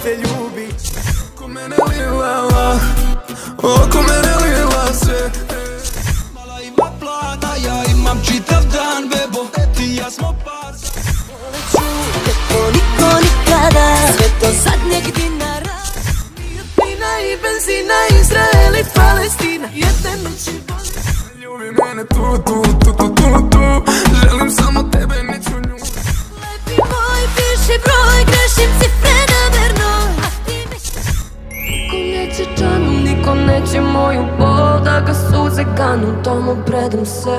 te ljubi. Oko mene lila, oko mene lila se. Mala ima plana, ja imam čitav dan, bebo. Ti i ja smo par. Kako niko nikada, sve do zadnjeg dinara. I od plina i benzina, Izrael i Palestina. Jedne noći bolje. Ljubi mene tu. Želim samo tebe, neću nju. Lepi moj, piši broj, grešim cifre namerno. A ti mi niko neće džanu, niko neće moju bol. Da ga suze kanu, tomu predam se.